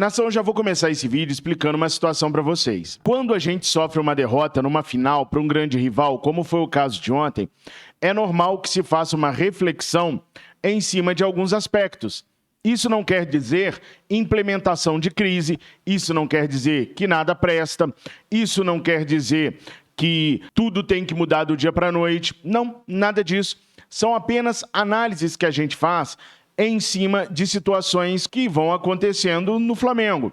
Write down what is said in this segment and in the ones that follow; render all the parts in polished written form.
Nação, eu já vou começar esse vídeo explicando uma situação para vocês. Quando a gente sofre uma derrota numa final para um grande rival, como foi o caso de ontem, é normal que se faça uma reflexão em cima de alguns aspectos. Isso não quer dizer implementação de crise, isso não quer dizer que nada presta, isso não quer dizer que tudo tem que mudar do dia para a noite. Não, nada disso. São apenas análises que a gente faz em cima de situações que vão acontecendo no Flamengo.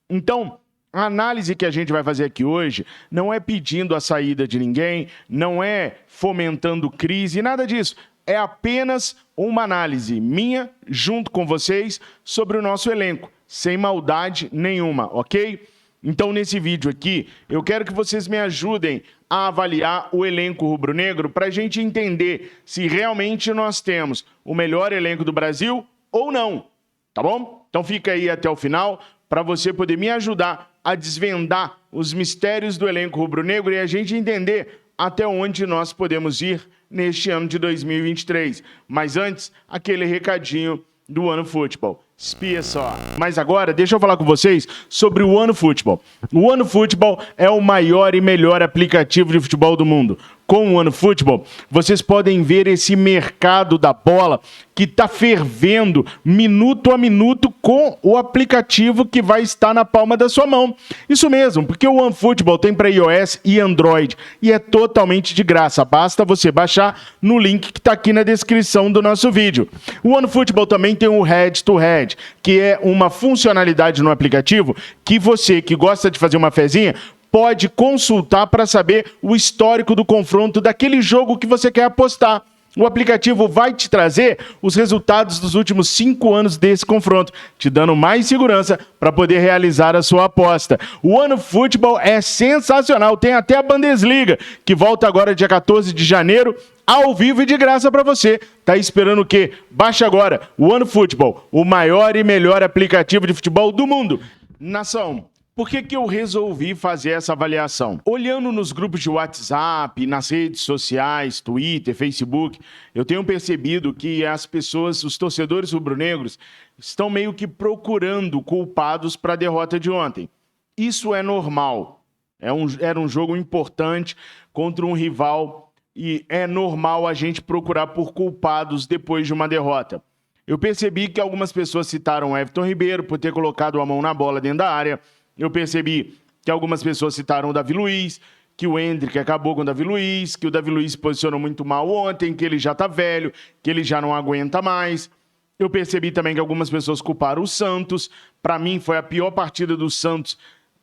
Então, a análise que a gente vai fazer aqui hoje não é pedindo a saída de ninguém, não é fomentando crise, nada disso. É apenas uma análise minha, junto com vocês, sobre o nosso elenco, sem maldade nenhuma, ok? Então, nesse vídeo aqui, eu quero que vocês me ajudem a avaliar o elenco rubro-negro para a gente entender se realmente nós temos o melhor elenco do Brasil ou não, tá bom? Então fica aí até o final para você poder me ajudar a desvendar os mistérios do elenco rubro-negro e a gente entender até onde nós podemos ir neste ano de 2023. Mas antes, aquele recadinho do OneFootball. Espia só. Mas agora, deixa eu falar com vocês sobre o OneFootball. O OneFootball é o maior e melhor aplicativo de futebol do mundo. Com o OneFootball, vocês podem ver esse mercado da bola que está fervendo minuto a minuto com o aplicativo que vai estar na palma da sua mão. Isso mesmo, porque o OneFootball tem para iOS e Android e é totalmente de graça. Basta você baixar no link que está aqui na descrição do nosso vídeo. O OneFootball também tem o Head to Head, que é uma funcionalidade no aplicativo que você que gosta de fazer uma fezinha pode consultar para saber o histórico do confronto daquele jogo que você quer apostar. O aplicativo vai te trazer os resultados dos últimos 5 anos desse confronto, te dando mais segurança para poder realizar a sua aposta. O OneFootball é sensacional, tem até a Bundesliga, que volta agora dia 14 de janeiro, ao vivo e de graça para você. Tá esperando o quê? Baixe agora o OneFootball, o maior e melhor aplicativo de futebol do mundo. Nação, por que eu resolvi fazer essa avaliação? Olhando nos grupos de WhatsApp, nas redes sociais, Twitter, Facebook, eu tenho percebido que as pessoas, os torcedores rubro-negros, estão meio que procurando culpados para a derrota de ontem. Isso é normal. Era um jogo importante contra um rival e é normal a gente procurar por culpados depois de uma derrota. Eu percebi que algumas pessoas citaram o Everton Ribeiro por ter colocado a mão na bola dentro da área. Eu percebi que algumas pessoas citaram o Davi Luiz, que o Endrick acabou com o Davi Luiz, que o Davi Luiz se posicionou muito mal ontem, que ele já está velho, que ele já não aguenta mais. Eu percebi também que algumas pessoas culparam o Santos. Para mim, foi a pior partida do Santos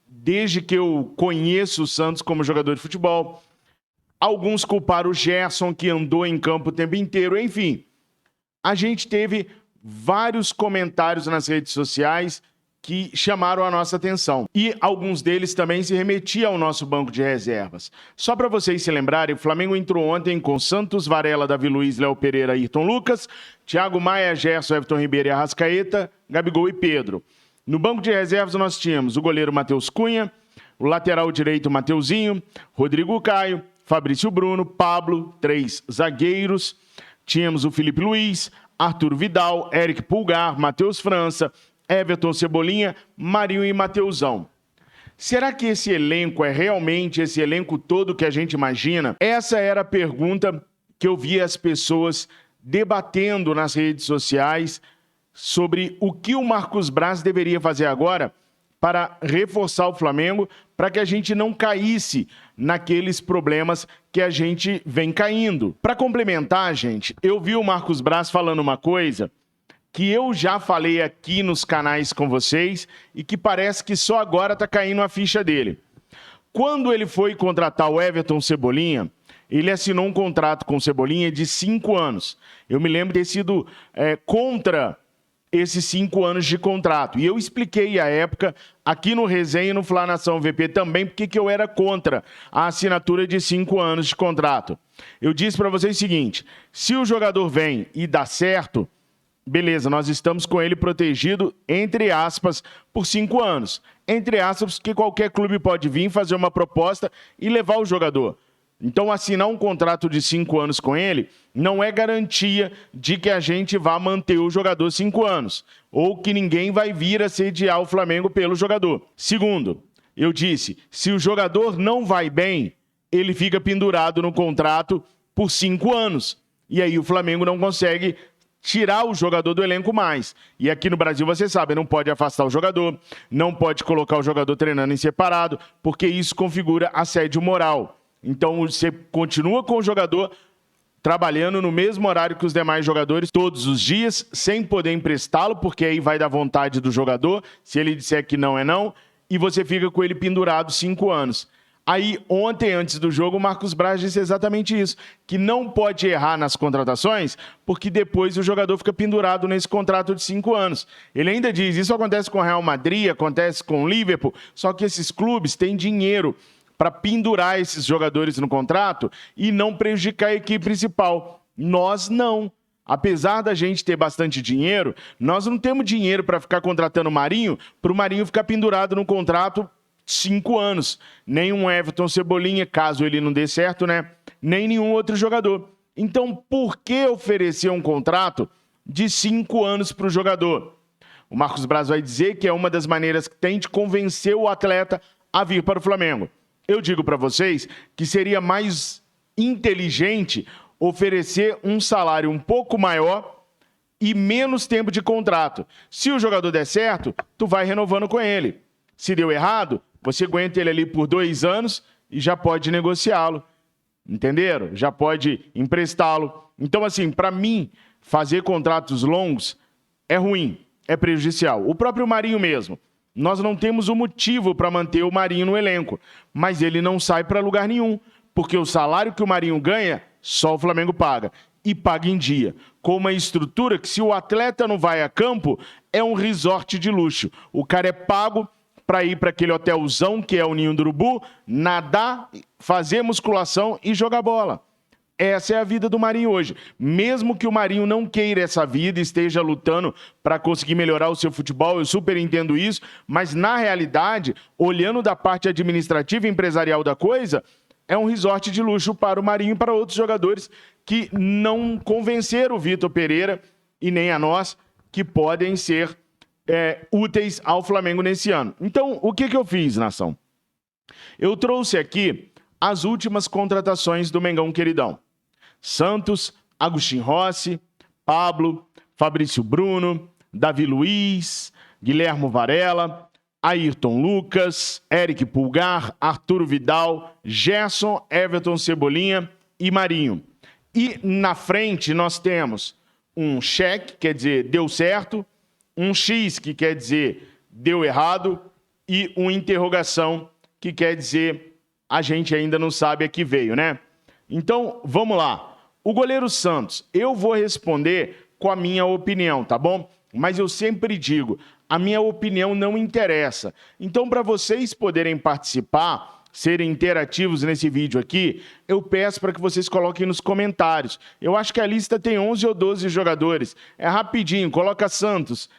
desde que eu conheço o Santos como jogador de futebol. Alguns culparam o Gerson, que andou em campo o tempo inteiro. Enfim, a gente teve vários comentários nas redes sociais que chamaram a nossa atenção. E alguns deles também se remetiam ao nosso banco de reservas. Só para vocês se lembrarem, o Flamengo entrou ontem com Santos, Varela, Davi Luiz, Léo Pereira, Ayrton Lucas, Thiago Maia, Gerson, Everton Ribeiro e Arrascaeta, Gabigol e Pedro. No banco de reservas nós tínhamos o goleiro Matheus Cunha, o lateral direito Mateuzinho, Rodrigo Caio, Fabrício Bruno, Pablo, 3 zagueiros. Tínhamos o Felipe Luiz, Arthur Vidal, Eric Pulgar, Matheus França, Everton Cebolinha, Marinho e Mateuzão. Será que esse elenco é realmente esse elenco todo que a gente imagina? Essa era a pergunta que eu via as pessoas debatendo nas redes sociais sobre o que o Marcos Braz deveria fazer agora para reforçar o Flamengo, para que a gente não caísse naqueles problemas que a gente vem caindo. Para complementar, gente, eu vi o Marcos Braz falando uma coisa que eu já falei aqui nos canais com vocês e que parece que só agora está caindo a ficha dele. Quando ele foi contratar o Everton Cebolinha, ele assinou um contrato com o Cebolinha de 5 anos. Eu me lembro de ter sido contra esses 5 anos de contrato. E eu expliquei à época, aqui no Resenha e no Fla Nação VP também, porque que eu era contra a assinatura de 5 anos de contrato. Eu disse para vocês o seguinte, se o jogador vem e dá certo, beleza, nós estamos com ele protegido, entre aspas, por 5 anos. Entre aspas, que qualquer clube pode vir fazer uma proposta e levar o jogador. Então, assinar um contrato de 5 anos com ele não é garantia de que a gente vá manter o jogador 5 anos, ou que ninguém vai vir a sediar o Flamengo pelo jogador. Segundo, eu disse, se o jogador não vai bem, ele fica pendurado no contrato por 5 anos. E aí o Flamengo não consegue tirar o jogador do elenco mais. E aqui no Brasil, você sabe, não pode afastar o jogador, não pode colocar o jogador treinando em separado, porque isso configura assédio moral. Então, você continua com o jogador trabalhando no mesmo horário que os demais jogadores, todos os dias, sem poder emprestá-lo, porque aí vai da vontade do jogador, se ele disser que não é não, e você fica com ele pendurado 5 anos. Aí, ontem, antes do jogo, o Marcos Braz disse exatamente isso, que não pode errar nas contratações, porque depois o jogador fica pendurado nesse contrato de 5 anos. Ele ainda diz, isso acontece com o Real Madrid, acontece com o Liverpool, só que esses clubes têm dinheiro para pendurar esses jogadores no contrato e não prejudicar a equipe principal. Nós não. Apesar da gente ter bastante dinheiro, nós não temos dinheiro para ficar contratando o Marinho, para o Marinho ficar pendurado no contrato 5 anos. Nem um Everton Cebolinha, caso ele não dê certo, né? Nem nenhum outro jogador. Então, por que oferecer um contrato de 5 anos para o jogador? O Marcos Braz vai dizer que é uma das maneiras que tem de convencer o atleta a vir para o Flamengo. Eu digo para vocês que seria mais inteligente oferecer um salário um pouco maior e menos tempo de contrato. Se o jogador der certo, tu vai renovando com ele. Se deu errado, você aguenta ele ali por 2 anos e já pode negociá-lo. Entenderam? Já pode emprestá-lo. Então, assim, para mim, fazer contratos longos é ruim, é prejudicial. O próprio Marinho mesmo. Nós não temos um motivo para manter o Marinho no elenco, mas ele não sai para lugar nenhum, porque o salário que o Marinho ganha, só o Flamengo paga, e paga em dia, com uma estrutura que, se o atleta não vai a campo, é um resort de luxo. O cara é pago para ir para aquele hotelzão que é o Ninho do Urubu, nadar, fazer musculação e jogar bola. Essa é a vida do Marinho hoje. Mesmo que o Marinho não queira essa vida, esteja lutando para conseguir melhorar o seu futebol, eu super entendo isso, mas na realidade, olhando da parte administrativa e empresarial da coisa, é um resort de luxo para o Marinho e para outros jogadores que não convenceram o Vitor Pereira e nem a nós, que podem ser úteis ao Flamengo nesse ano. Então, o que eu fiz, nação? Eu trouxe aqui as últimas contratações do Mengão Queridão. Santos, Agustin Rossi, Pablo, Fabrício Bruno, Davi Luiz, Guilhermo Varela, Ayrton Lucas, Eric Pulgar, Arturo Vidal, Gerson, Everton Cebolinha e Marinho. E na frente nós temos um cheque, quer dizer, deu certo, um X, que quer dizer deu errado, e uma interrogação, que quer dizer a gente ainda não sabe a que veio, né? Então, vamos lá. O goleiro Santos, eu vou responder com a minha opinião, tá bom? Mas eu sempre digo, a minha opinião não interessa. Então, para vocês poderem participar, serem interativos nesse vídeo aqui, eu peço para que vocês coloquem nos comentários. Eu acho que a lista tem 11 ou 12 jogadores. É rapidinho, coloca Santos.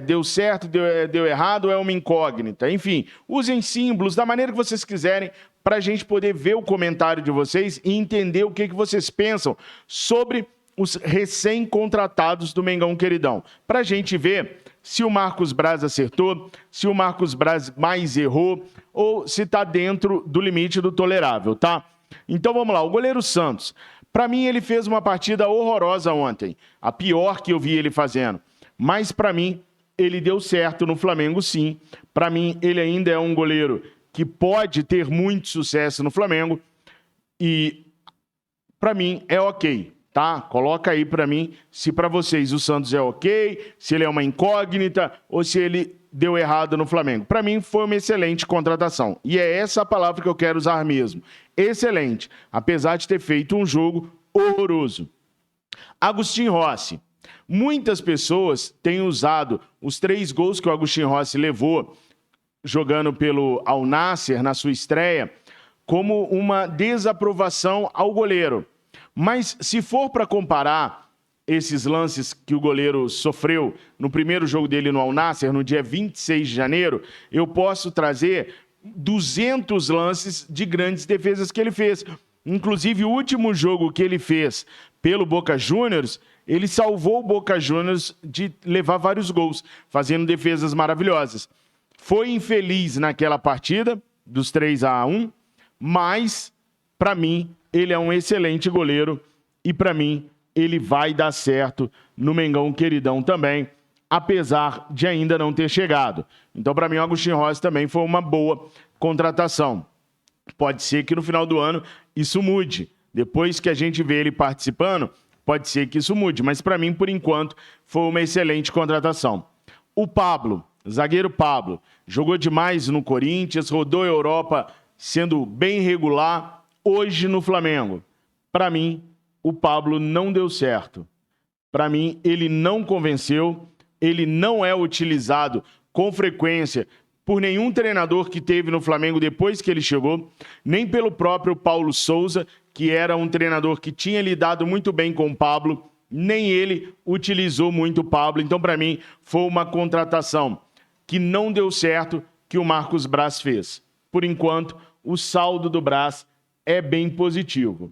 Deu certo, deu errado, é uma incógnita. Enfim, usem símbolos da maneira que vocês quiserem para a gente poder ver o comentário de vocês e entender o que vocês pensam sobre os recém-contratados do Mengão Queridão. Para a gente ver se o Marcos Braz acertou, se o Marcos Braz mais errou ou se está dentro do limite do tolerável, tá? Então vamos lá, o goleiro Santos. Para mim ele fez uma partida horrorosa ontem, a pior que eu vi ele fazendo. Mas, para mim, ele deu certo no Flamengo, sim. Para mim, ele ainda é um goleiro que pode ter muito sucesso no Flamengo. E, para mim, é ok, tá? Coloca aí para mim se para vocês o Santos é ok, se ele é uma incógnita ou se ele deu errado no Flamengo. Para mim, foi uma excelente contratação. E é essa a palavra que eu quero usar mesmo. Excelente. Apesar de ter feito um jogo horroroso. Agustin Rossi. Muitas pessoas têm usado os 3 gols que o Agustin Rossi levou jogando pelo Al Nassr na sua estreia como uma desaprovação ao goleiro. Mas se for para comparar esses lances que o goleiro sofreu no primeiro jogo dele no Al Nassr, no dia 26 de janeiro, eu posso trazer 200 lances de grandes defesas que ele fez. Inclusive, o último jogo que ele fez pelo Boca Juniors, ele salvou o Boca Juniors de levar vários gols, fazendo defesas maravilhosas. Foi infeliz naquela partida, dos 3-1, mas, para mim, ele é um excelente goleiro e, para mim, ele vai dar certo no Mengão queridão também, apesar de ainda não ter chegado. Então, para mim, o Agostinho Rossi também foi uma boa contratação. Pode ser que no final do ano isso mude. Depois que a gente vê ele participando, pode ser que isso mude. Mas para mim, por enquanto, foi uma excelente contratação. O Pablo, zagueiro Pablo, jogou demais no Corinthians, rodou a Europa sendo bem regular. Hoje no Flamengo, para mim, o Pablo não deu certo. Para mim, ele não convenceu, ele não é utilizado com frequência por nenhum treinador que teve no Flamengo depois que ele chegou, nem pelo próprio Paulo Souza, que era um treinador que tinha lidado muito bem com o Pablo, nem ele utilizou muito o Pablo. Então, para mim, foi uma contratação que não deu certo que o Marcos Braz fez. Por enquanto, o saldo do Braz é bem positivo.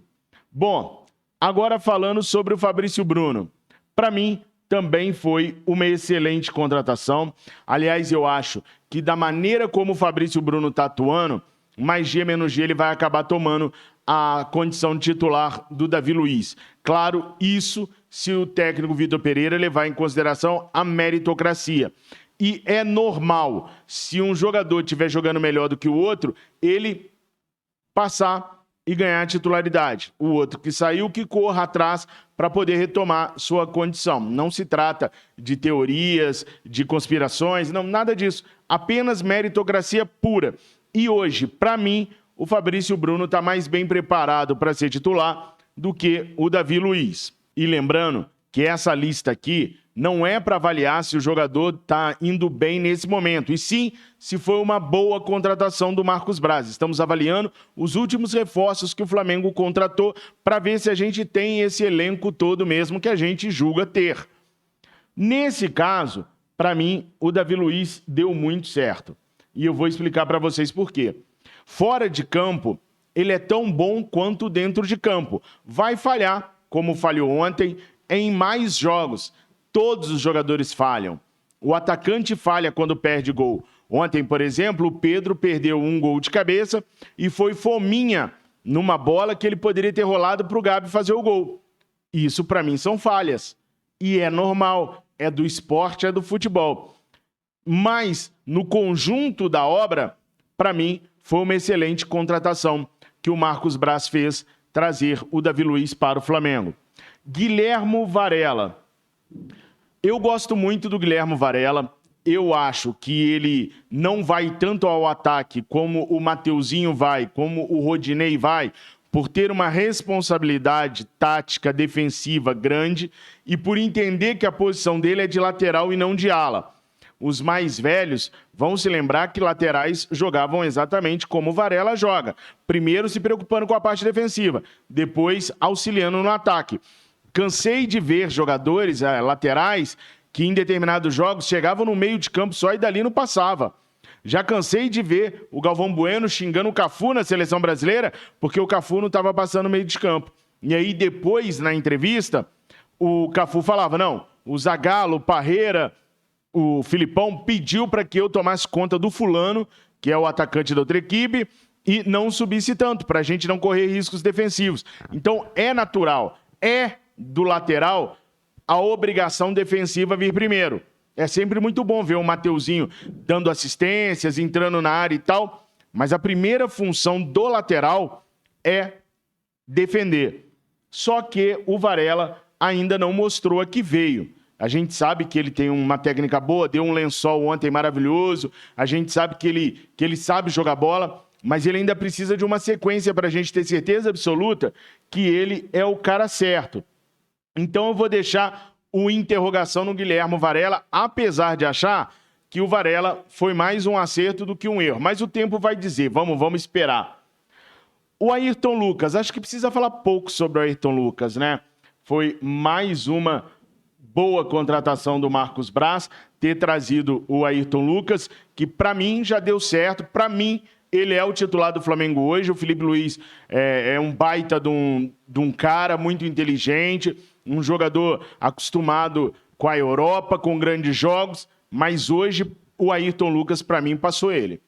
Bom, agora falando sobre o Fabrício Bruno. Para mim, também foi uma excelente contratação. Aliás, eu acho que da maneira como o Fabrício Bruno está atuando, mais G menos G ele vai acabar tomando a condição de titular do Davi Luiz. Claro, isso se o técnico Vitor Pereira levar em consideração a meritocracia. E é normal, se um jogador estiver jogando melhor do que o outro, ele passar e ganhar a titularidade. O outro que saiu, que corra atrás para poder retomar sua condição. Não se trata de teorias, de conspirações, não, nada disso. Apenas meritocracia pura. E hoje, para mim, o Fabrício Bruno está mais bem preparado para ser titular do que o Davi Luiz. E lembrando que essa lista aqui não é para avaliar se o jogador está indo bem nesse momento, e sim se foi uma boa contratação do Marcos Braz. Estamos avaliando os últimos reforços que o Flamengo contratou para ver se a gente tem esse elenco todo mesmo que a gente julga ter. Nesse caso, para mim, o Davi Luiz deu muito certo. E eu vou explicar para vocês por quê. Fora de campo, ele é tão bom quanto dentro de campo. Vai falhar, como falhou ontem, em mais jogos. Todos os jogadores falham. O atacante falha quando perde gol. Ontem, por exemplo, o Pedro perdeu um gol de cabeça e foi fominha numa bola que ele poderia ter rolado para o Gabi fazer o gol. Isso, para mim, são falhas. E é normal, é do esporte, é do futebol. Mas, no conjunto da obra, para mim, foi uma excelente contratação que o Marcos Braz fez, trazer o Davi Luiz para o Flamengo. Guilhermo Varela. Eu gosto muito do Guilhermo Varela. Eu acho que ele não vai tanto ao ataque como o Mateuzinho vai, como o Rodinei vai, por ter uma responsabilidade tática defensiva grande e por entender que a posição dele é de lateral e não de ala. Os mais velhos vão se lembrar que laterais jogavam exatamente como o Varela joga. Primeiro se preocupando com a parte defensiva, depois auxiliando no ataque. Cansei de ver jogadores laterais que em determinados jogos chegavam no meio de campo só e dali não passava. Já cansei de ver o Galvão Bueno xingando o Cafu na seleção brasileira porque o Cafu não estava passando no meio de campo. E aí depois, na entrevista, o Cafu falava, não, o Zagallo, o Parreira, o Filipão pediu para que eu tomasse conta do fulano, que é o atacante da outra equipe, e não subisse tanto, para a gente não correr riscos defensivos. Então é natural, é do lateral a obrigação defensiva vir primeiro. É sempre muito bom ver o Mateuzinho dando assistências, entrando na área e tal, mas a primeira função do lateral é defender. Só que o Varela ainda não mostrou a que veio. A gente sabe que ele tem uma técnica boa, deu um lençol ontem maravilhoso, a gente sabe que ele sabe jogar bola, mas ele ainda precisa de uma sequência para a gente ter certeza absoluta que ele é o cara certo. Então eu vou deixar uma interrogação no Guilhermo Varela, apesar de achar que o Varela foi mais um acerto do que um erro. Mas o tempo vai dizer, vamos esperar. O Ayrton Lucas, acho que precisa falar pouco sobre o Ayrton Lucas, né? Foi mais uma boa contratação do Marcos Braz, ter trazido o Ayrton Lucas, que para mim já deu certo, para mim Ele é o titular do Flamengo hoje. O Felipe Luiz é um baita de um cara muito inteligente, um jogador acostumado com a Europa, com grandes jogos, mas hoje o Ayrton Lucas, para mim, passou ele.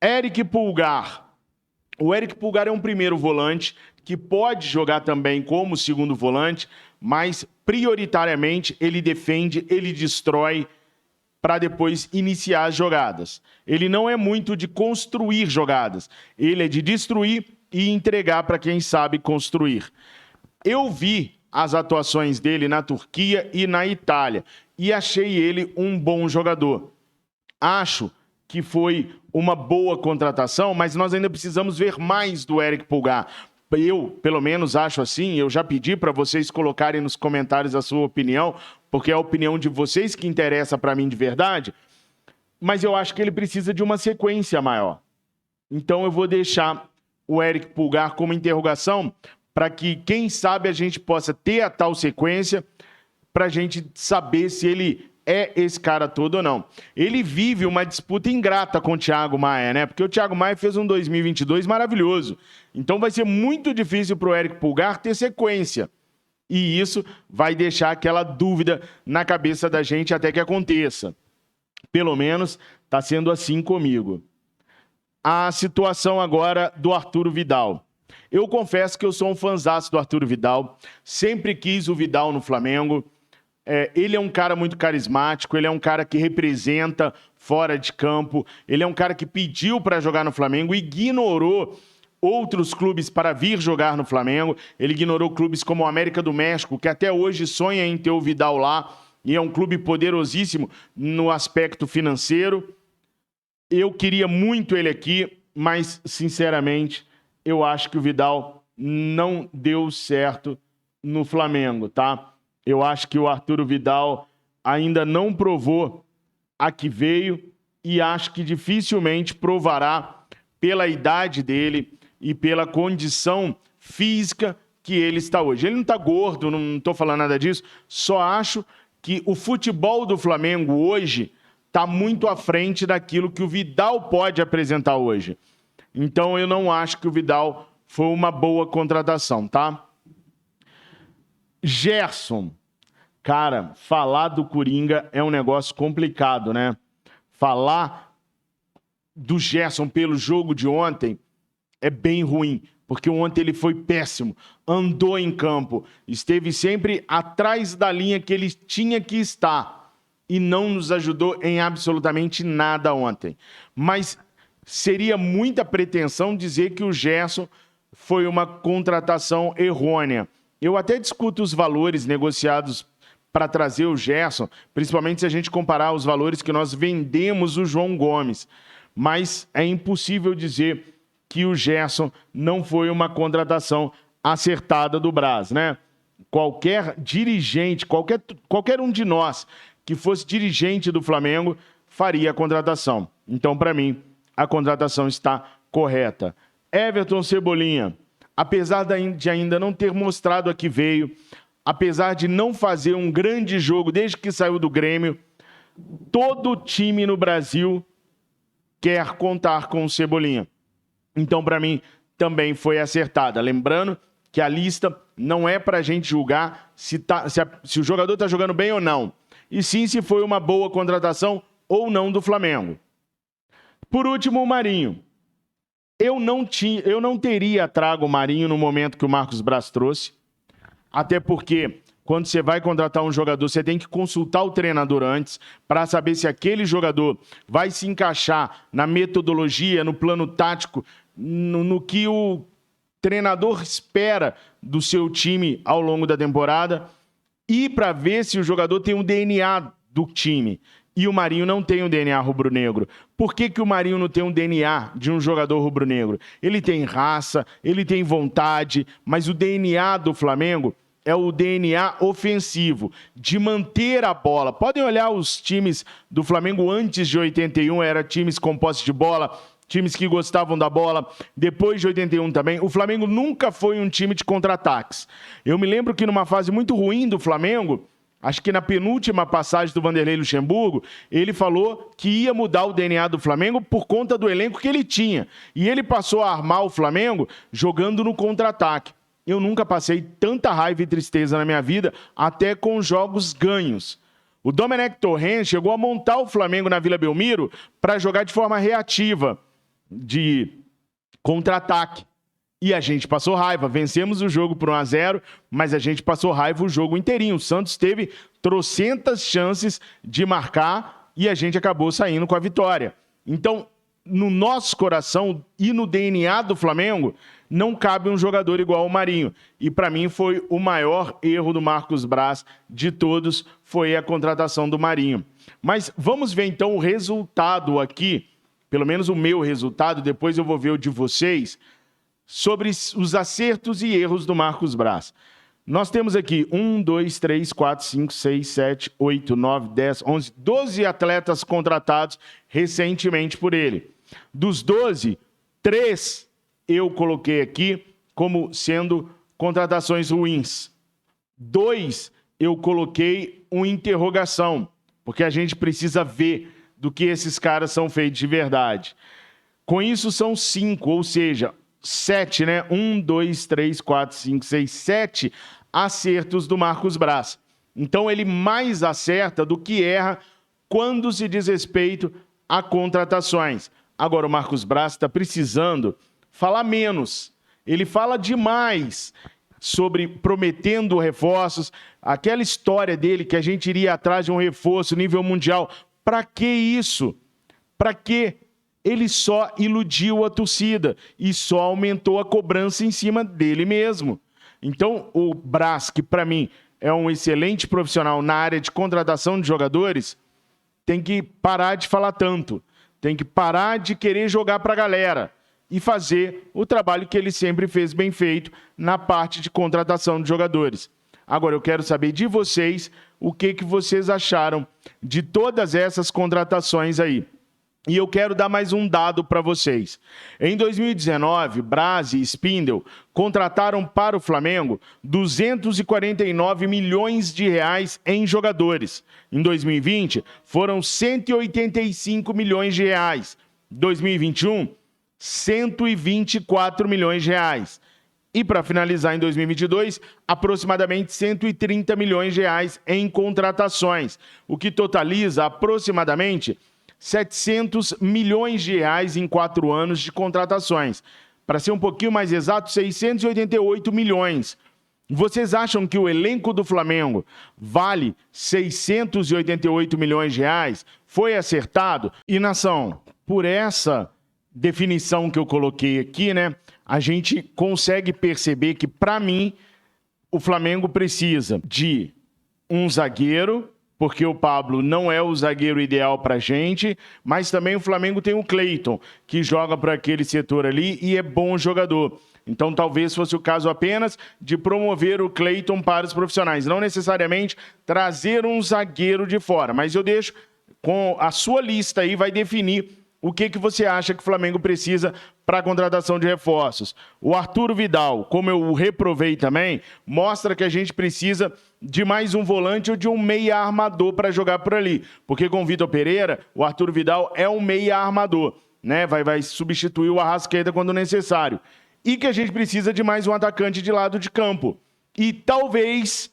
Eric Pulgar. O Eric Pulgar é um primeiro volante que pode jogar também como segundo volante, mas prioritariamente ele defende, ele destrói para depois iniciar as jogadas. Ele não é muito de construir jogadas, ele é de destruir e entregar para quem sabe construir. Eu vi as atuações dele na Turquia e na Itália e achei ele um bom jogador. Acho que foi uma boa contratação, mas nós ainda precisamos ver mais do Eric Pulgar. Eu, pelo menos, acho assim. Eu já pedi para vocês colocarem nos comentários a sua opinião, porque é a opinião de vocês que interessa para mim de verdade, mas eu acho que ele precisa de uma sequência maior. Então eu vou deixar o Eric Pulgar como interrogação para que, quem sabe, a gente possa ter a tal sequência para a gente saber se ele é esse cara todo ou não. Ele vive uma disputa ingrata com o Thiago Maia, né? Porque o Thiago Maia fez um 2022 maravilhoso. Então vai ser muito difícil para o Eric Pulgar ter sequência. E isso vai deixar aquela dúvida na cabeça da gente até que aconteça. Pelo menos está sendo assim comigo. A situação agora do Arturo Vidal. Eu confesso que eu sou um fanzaço do Arturo Vidal. Sempre quis o Vidal no Flamengo. Ele é um cara muito carismático, ele é um cara que representa fora de campo, ele é um cara que pediu para jogar no Flamengo, ignorou outros clubes para vir jogar no Flamengo, ele ignorou clubes como o América do México, que até hoje sonha em ter o Vidal lá, e é um clube poderosíssimo no aspecto financeiro. Eu queria muito ele aqui, mas, sinceramente, eu acho que o Vidal não deu certo no Flamengo, tá? Eu acho que o Arturo Vidal ainda não provou a que veio e acho que dificilmente provará pela idade dele e pela condição física que ele está hoje. Ele não está gordo, não estou falando nada disso, só acho que o futebol do Flamengo hoje está muito à frente daquilo que o Vidal pode apresentar hoje. Então eu não acho que o Vidal foi uma boa contratação, tá? Gerson. Cara, falar do Coringa é um negócio complicado, né? Falar do Gerson pelo jogo de ontem é bem ruim, porque ontem ele foi péssimo, andou em campo, esteve sempre atrás da linha que ele tinha que estar e não nos ajudou em absolutamente nada ontem. Mas seria muita pretensão dizer que o Gerson foi uma contratação errônea. Eu até discuto os valores negociados para trazer o Gerson, principalmente se a gente comparar os valores que nós vendemos o João Gomes. Mas é impossível dizer que o Gerson não foi uma contratação acertada do Brás, né? Qualquer dirigente, qualquer um de nós que fosse dirigente do Flamengo faria a contratação. Então, para mim, a contratação está correta. Everton Cebolinha, apesar de ainda não ter mostrado a que veio, apesar de não fazer um grande jogo desde que saiu do Grêmio, todo time no Brasil quer contar com o Cebolinha. Então, para mim, também foi acertada. Lembrando que a lista não é para a gente julgar se o jogador está jogando bem ou não, e sim se foi uma boa contratação ou não do Flamengo. Por último, o Marinho. Eu não teria trago o Marinho no momento que o Marcos Braz trouxe. Até porque, quando você vai contratar um jogador, você tem que consultar o treinador antes para saber se aquele jogador vai se encaixar na metodologia, no plano tático, no que o treinador espera do seu time ao longo da temporada e para ver se o jogador tem um DNA do time. E o Marinho não tem um DNA rubro-negro. Por que o Marinho não tem um DNA de um jogador rubro-negro? Ele tem raça, ele tem vontade, mas o DNA do Flamengo é o DNA ofensivo, de manter a bola. Podem olhar os times do Flamengo antes de 81, eram times com posse de bola, times que gostavam da bola. Depois de 81 também, o Flamengo nunca foi um time de contra-ataques. Eu me lembro que numa fase muito ruim do Flamengo, acho que na penúltima passagem do Vanderlei Luxemburgo, ele falou que ia mudar o DNA do Flamengo por conta do elenco que ele tinha. E ele passou a armar o Flamengo jogando no contra-ataque. Eu nunca passei tanta raiva e tristeza na minha vida, até com jogos ganhos. O Domenech Torrent chegou a montar o Flamengo na Vila Belmiro para jogar de forma reativa, de contra-ataque. E a gente passou raiva. Vencemos o jogo por 1-0, mas a gente passou raiva o jogo inteirinho. O Santos teve trocentas chances de marcar e a gente acabou saindo com a vitória. Então, no nosso coração e no DNA do Flamengo, não cabe um jogador igual ao Marinho. E para mim foi o maior erro do Marcos Braz de todos, foi a contratação do Marinho. Mas vamos ver então o resultado aqui, pelo menos o meu resultado, depois eu vou ver o de vocês, sobre os acertos e erros do Marcos Braz. Nós temos aqui 1, 2, 3, 4, 5, 6, 7, 8, 9, 10, 11, 12 atletas contratados recentemente por ele. Dos 12, 3 eu coloquei aqui como sendo contratações ruins. 2 eu coloquei uma interrogação, porque a gente precisa ver do que esses caras são feitos de verdade. Com isso são 5, ou seja, 7, né? 1, 2, 3, 4, 5, 6, 7 acertos do Marcos Braz. Então ele mais acerta do que erra quando se diz respeito a contratações. Agora o Marcos Braz está precisando falar menos. Ele fala demais sobre prometendo reforços, aquela história dele que a gente iria atrás de um reforço nível mundial. Para que isso? Para que? Ele só iludiu a torcida e só aumentou a cobrança em cima dele mesmo. Então, o Braz, que para mim é um excelente profissional na área de contratação de jogadores, tem que parar de falar tanto, tem que parar de querer jogar para a galera e fazer o trabalho que ele sempre fez bem feito na parte de contratação de jogadores. Agora, eu quero saber de vocês o que vocês acharam de todas essas contratações aí. E eu quero dar mais um dado para vocês. Em 2019, Braz e Spindel contrataram para o Flamengo 249 milhões de reais em jogadores. Em 2020, foram 185 milhões de reais. 2021, 124 milhões de reais. E para finalizar em 2022, aproximadamente 130 milhões de reais em contratações, o que totaliza aproximadamente 700 milhões de reais em 4 anos de contratações. Para ser um pouquinho mais exato, 688 milhões. Vocês acham que o elenco do Flamengo vale 688 milhões de reais? Foi acertado? E, nação, por essa definição que eu coloquei aqui, né, a gente consegue perceber que, para mim, o Flamengo precisa de um zagueiro, porque o Pablo não é o zagueiro ideal para a gente, mas também o Flamengo tem o Cleiton, que joga para aquele setor ali e é bom jogador. Então talvez fosse o caso apenas de promover o Cleiton para os profissionais, não necessariamente trazer um zagueiro de fora, mas eu deixo com a sua lista aí, vai definir o que você acha que o Flamengo precisa para a contratação de reforços. O Arturo Vidal, como eu o reprovei também, mostra que a gente precisa de mais um volante ou de um meia armador para jogar por ali. Porque com o Vitor Pereira, o Arturo Vidal é um meia armador, né? Vai substituir o Arrascaeta quando necessário. E que a gente precisa de mais um atacante de lado de campo. E talvez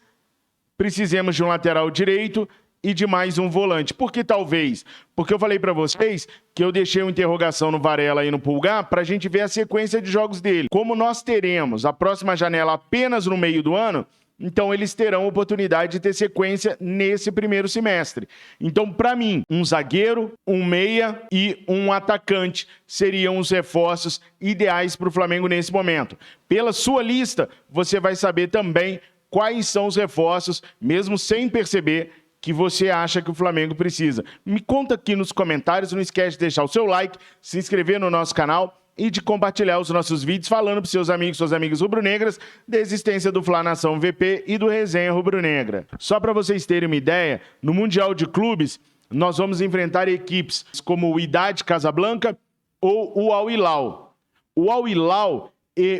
precisemos de um lateral direito e de mais um volante. Por que talvez? Porque eu falei para vocês que eu deixei uma interrogação no Varela e no Pulgar para a gente ver a sequência de jogos dele. Como nós teremos a próxima janela apenas no meio do ano, então eles terão oportunidade de ter sequência nesse primeiro semestre. Então, para mim, um zagueiro, um meia e um atacante seriam os reforços ideais para o Flamengo nesse momento. Pela sua lista, você vai saber também quais são os reforços, mesmo sem perceber, que você acha que o Flamengo precisa. Me conta aqui nos comentários, não esquece de deixar o seu like, se inscrever no nosso canal e de compartilhar os nossos vídeos falando para seus amigos, suas amigas rubro-negras da existência do Fla Nação VP e do Resenha Rubro-Negra. Só para vocês terem uma ideia, no Mundial de Clubes, nós vamos enfrentar equipes como o Wydad Casablanca ou o Al Hilal. O Al Hilal,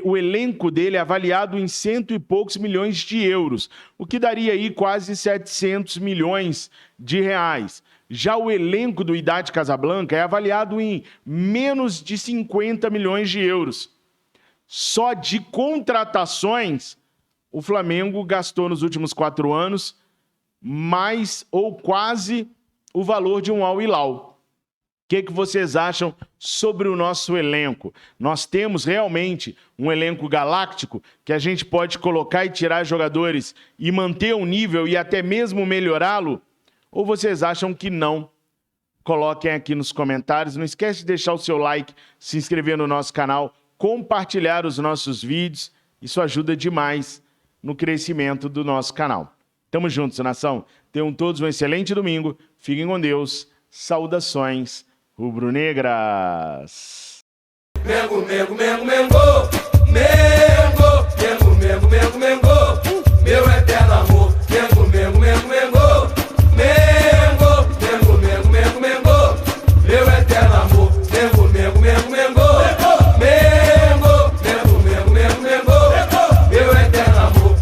o elenco dele é avaliado em 100 e poucos milhões de euros, o que daria aí quase 700 milhões de reais. Já o elenco do Wydad Casablanca é avaliado em menos de 50 milhões de euros. Só de contratações, o Flamengo gastou nos últimos 4 anos mais ou quase o valor de um Al Hilal. O que vocês acham sobre o nosso elenco? Nós temos realmente um elenco galáctico que a gente pode colocar e tirar jogadores e manter o nível e até mesmo melhorá-lo? Ou vocês acham que não? Coloquem aqui nos comentários. Não esquece de deixar o seu like, se inscrever no nosso canal, compartilhar os nossos vídeos. Isso ajuda demais no crescimento do nosso canal. Tamo juntos, nação. Tenham todos um excelente domingo. Fiquem com Deus. Saudações rubro-negras. Mengo, mengo, mengo, mengo, mengo, mengo, mengo, mengo, mengo.